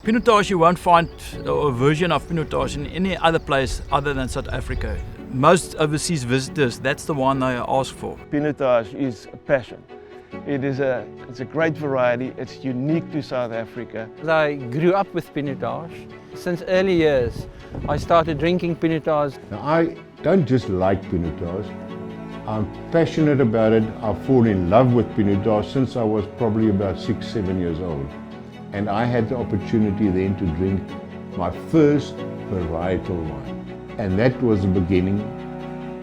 Pinotage you won't find a version of Pinotage in any other place other than South Africa. Most overseas visitors, that's the one they ask for. Pinotage is a passion. It's a great variety, it's unique to South Africa. I grew up with Pinotage. Since early years, I started drinking Pinotage. Now, I don't just like Pinotage, I'm passionate about it. I've fallen in love with Pinotage since I was probably about 6-7 years old. And I had the opportunity then to drink my first varietal wine. And that was the beginning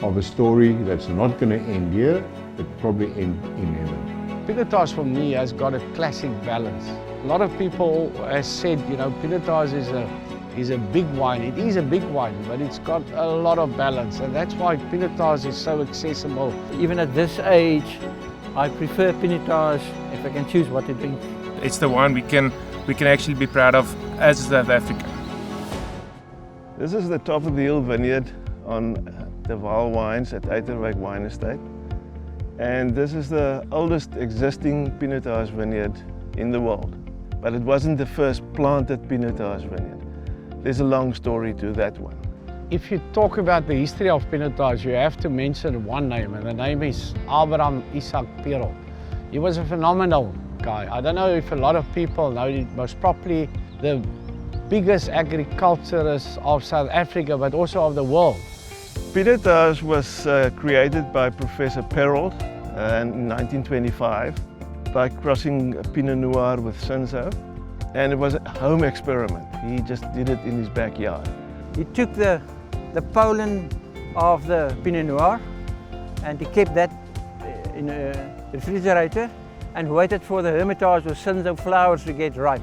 of a story that's not going to end here, but probably end in heaven. Pinotage for me has got a classic balance. A lot of people have said, you know, Pinotage is a big wine. It is a big wine, but it's got a lot of balance, and that's why Pinotage is so accessible. Even at this age, I prefer Pinotage if I can choose what to drink. It's the wine we can actually be proud of as South Africa. This is the top of the hill vineyard on the Vaal Wines at Uiterwyk Wine Estate. And this is the oldest existing Pinotage vineyard in the world. But it wasn't the first planted Pinotage vineyard. There's a long story to that one. If you talk about the history of Pinotage, you have to mention one name, and the name is Abraham Isaac Paarl. He was a phenomenal guy. I don't know if a lot of people know it, was probably the biggest agriculturist of South Africa, but also of the world. Pinotage was created by Professor Paarl in 1925 by crossing Pinot Noir with Cinsault, and it was a home experiment. He just did it in his backyard. He took the pollen of the Pinot Noir and he kept that in a refrigerator and waited for the Hermitage or Cinsault flowers to get ripe.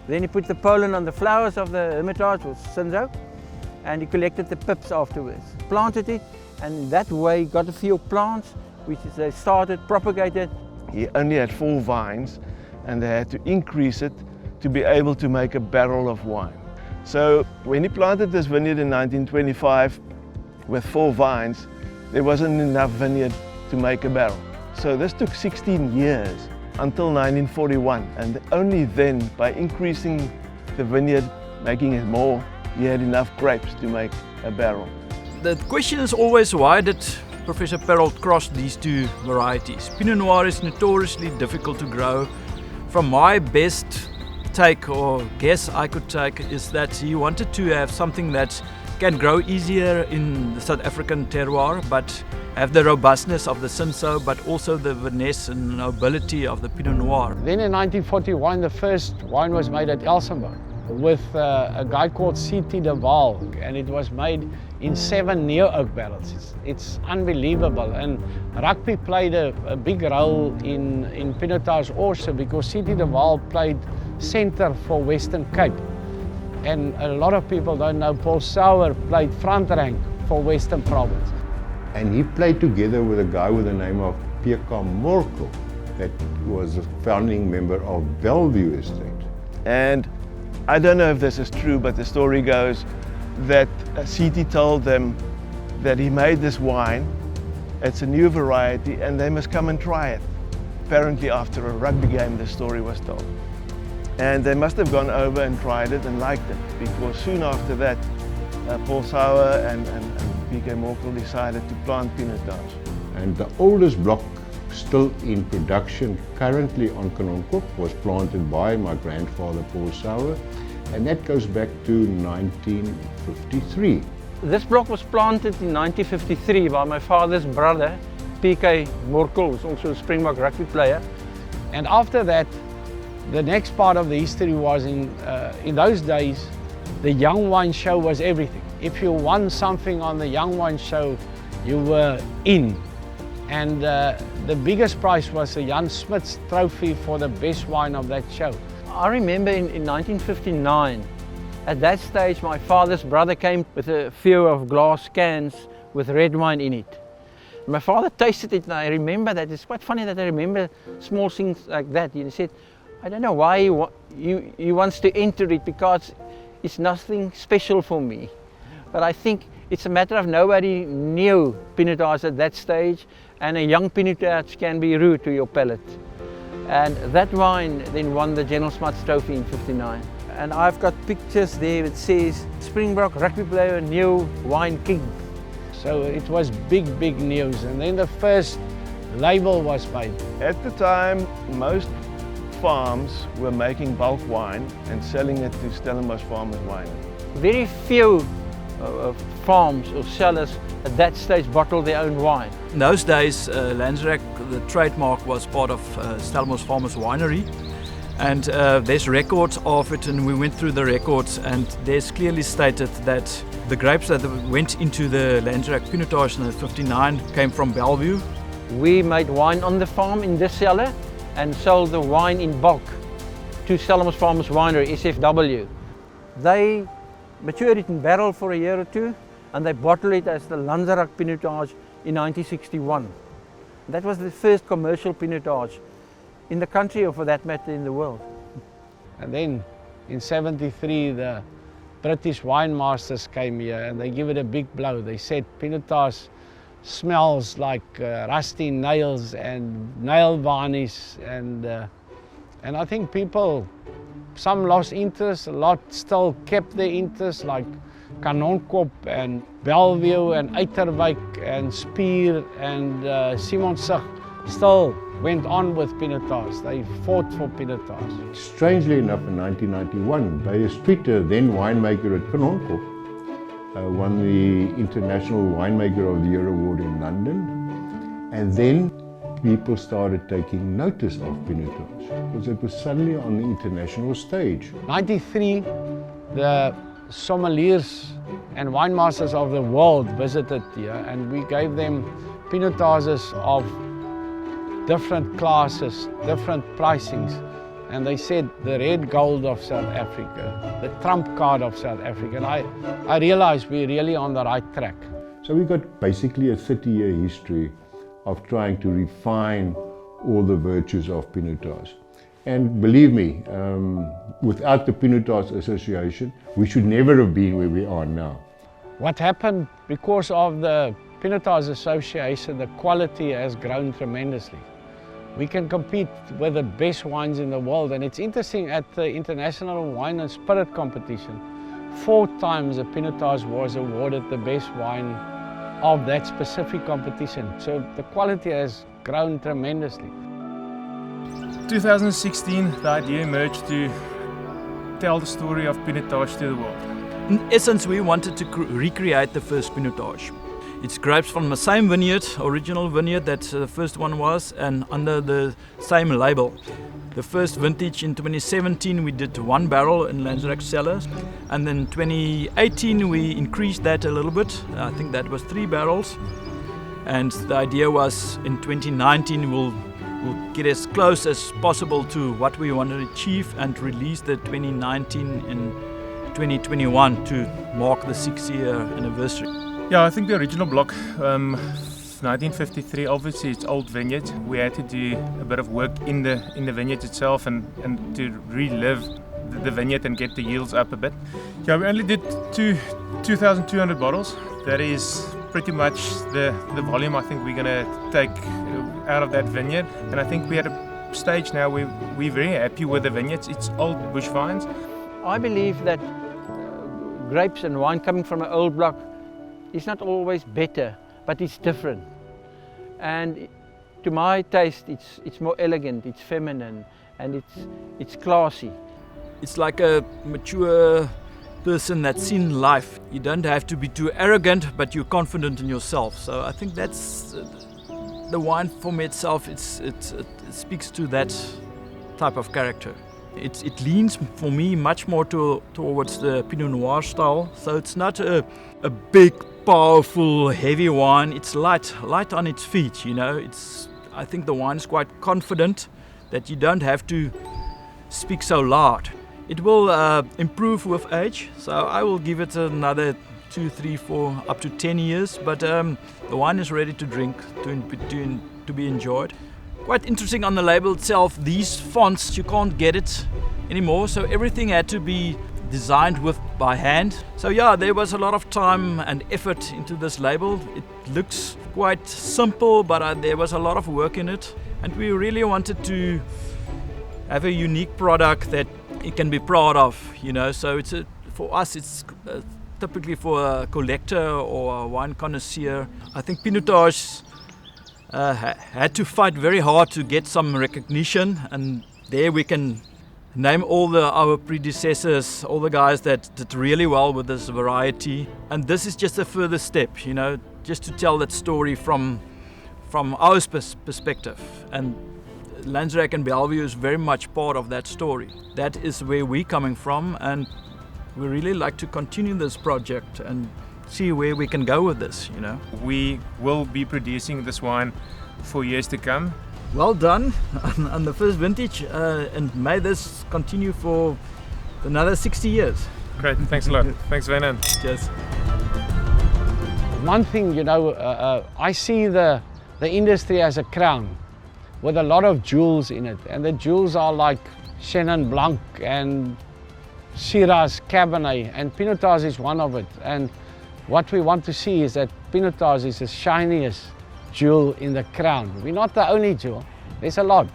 Then he put the pollen on the flowers of the Hermitage or Cinsault and he collected the pips afterwards. Planted it, and that way got a few plants which they started, propagated. He only had 4 vines and they had to increase it to be able to make a barrel of wine. So when he planted this vineyard in 1925 with 4 vines, there wasn't enough vineyard to make a barrel. So this took 16 years until 1941, and only then, by increasing the vineyard, making it more, he had enough grapes to make a barrel. The question is always, why did Professor Paarl cross these 2 varieties? Pinot Noir is notoriously difficult to grow. From my best take or guess I could take is that he wanted to have something that can grow easier in the South African terroir, but have the robustness of the Cinsault, but also the finesse and nobility of the Pinot Noir. Then in 1941, the first wine was made at Stellenbosch with a guy called C.T. de Waal, and it was made in 7 neo-oak barrels. It's unbelievable, and rugby played a big role in Pinotage also, because C.T. de Waal played centre for Western Cape, and a lot of people don't know Paul Sauer played front rank for Western Province. And he played together with a guy with the name of Morkel, that was a founding member of Bellevue Estate. And I don't know if this is true, but the story goes that C.T. told them that he made this wine, it's a new variety, and they must come and try it. Apparently after a rugby game, the story was told. And they must have gone over and tried it and liked it, because soon after that, Paul Sauer and P.K. Morkel decided to plant Pinotage. And the oldest block still in production currently on Kanonkop was planted by my grandfather Paul Sauer, and that goes back to 1953. This block was planted in 1953 by my father's brother, P.K. Morkel, who's also a Springbok rugby player. And after that, the next part of the history was in those days, the Young Wine Show was everything. If you won something on the Young Wine Show, you were in. And the biggest prize was the Jan Smuts trophy for the best wine of that show. I remember in 1959, at that stage my father's brother came with a few of glass cans with red wine in it. My father tasted it, and I remember that. It's quite funny that I remember small things like that. He said, I don't know why he wants to enter it, because it's nothing special for me. But I think it's a matter of nobody knew Pinotage at that stage, and a young Pinotage can be rude to your palate. And that wine then won the General Smuts Trophy in '59. and I've got pictures there that says Springbok rugby player, new wine king. So it was big news, and then the first label was made. At the time, most farms were making bulk wine and selling it to Stellenbosch farmers winery. Very few farms or sellers at that stage bottled their own wine. In those days, Lanzerac, the trademark, was part of Stellenbosch Farmers Winery, and there's records of it, and we went through the records, and there's clearly stated that the grapes that went into the Lanzerac Pinotage in 1959 came from Bellevue. We made wine on the farm in this cellar and sold the wine in bulk to Stellenbosch Farmers Winery, SFW. They matured it in barrel for a year or two, and they bottled it as the Lanzerac Pinotage in 1961. That was the first commercial Pinotage in the country, or for that matter in the world. And then in '73 the British wine masters came here and they give it a big blow. They said Pinotage smells like rusty nails and nail varnish, and I think people, some lost interest, a lot still kept their interest, like Kanonkop and Bellevue and Uiterwyk and Spier and Simonsig still went on with Pinotage. They fought for Pinotage. Strangely enough, in 1991, Bayer Streeter, then winemaker at Kanonkop, won the International Winemaker of the Year award in London. And then people started taking notice of Pinotage because it was suddenly on the international stage. '93, the sommeliers and winemasters of the world visited here, and we gave them Pinotages of different classes, different pricings, and they said the red gold of South Africa, the trump card of South Africa, and I realized we're really on the right track. So we got basically a 30-year history of trying to refine all the virtues of Pinotage. And believe me, without the Pinotage Association, we should never have been where we are now. What happened because of the Pinotage Association, the quality has grown tremendously. We can compete with the best wines in the world, and it's interesting, at the International Wine and Spirit Competition, 4 times the Pinotage was awarded the best wine of that specific competition. So the quality has grown tremendously. 2016, the idea emerged to tell the story of Pinotage to the world. In essence, we wanted to recreate the first Pinotage. It's grapes from the same vineyard, original vineyard that the first one was, and under the same label. The first vintage in 2017 we did 1 barrel in Lanzerac cellars, and then 2018 we increased that a little bit. I think that was 3 barrels, and the idea was in 2019 we'll get as close as possible to what we want to achieve and release the 2019 in 2021 to mark the 6-year anniversary. Yeah, I think the original block, 1953, obviously it's old vineyard. We had to do a bit of work in the vineyard itself and to relive the vineyard and get the yields up a bit. Yeah, we only did 2,200 bottles. That is pretty much the volume I think we're going to take out of that vineyard. And I think we're at a stage now where we're very happy with the vineyards. It's old bush vines. I believe that grapes and wine coming from an old block is not always better, but it's different. And to my taste, it's more elegant, it's feminine, and it's classy. It's like a mature person that's seen life. You don't have to be too arrogant, but you're confident in yourself. So I think that's the wine form itself. It speaks to that type of character. It leans for me much more towards the Pinot Noir style. So it's not a big, powerful, heavy wine. It's light on its feet. You know, I think the wine is quite confident that you don't have to speak so loud. It will improve with age. So I will give it another 2, 3, 4, up to 10 years. But the wine is ready to drink, to be enjoyed. Quite interesting on the label itself, these fonts, you can't get it anymore, so everything had to be designed by hand. So yeah, there was a lot of time and effort into this label. It looks quite simple, but there was a lot of work in it, and we really wanted to have a unique product that he can be proud of, you know. So for us, it's typically for a collector or a wine connoisseur. I think Pinotage had to fight very hard to get some recognition, and there we can name all our predecessors, all the guys that did really well with this variety. And this is just a further step, you know, just to tell that story from our perspective. And Lanzerac and Bellevue is very much part of that story. That is where we're coming from, and we really like to continue this project and see where we can go with this, you know. We will be producing this wine for years to come. Well done on the first vintage, and may this continue for another 60 years. Great, thanks a lot. Thanks, Venan. Cheers. One thing, you know, I see the industry as a crown with a lot of jewels in it, and the jewels are like Chenin Blanc and Shiraz, Cabernet, and Pinotage is one of it. And what we want to see is that Pinotage is the shiniest jewel in the crown. We're not the only jewel, there's a lot,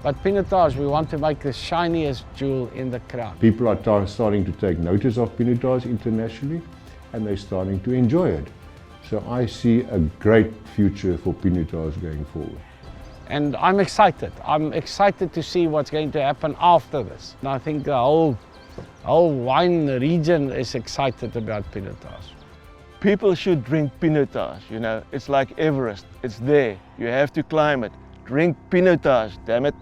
but Pinotage, we want to make the shiniest jewel in the crown. People are starting to take notice of Pinotage internationally, and they're starting to enjoy it. So I see a great future for Pinotage going forward. And I'm excited. I'm excited to see what's going to happen after this. And I think the whole wine region is excited about Pinotage. People should drink Pinotage, you know. It's like Everest. It's there. You have to climb it. Drink Pinotage, damn it.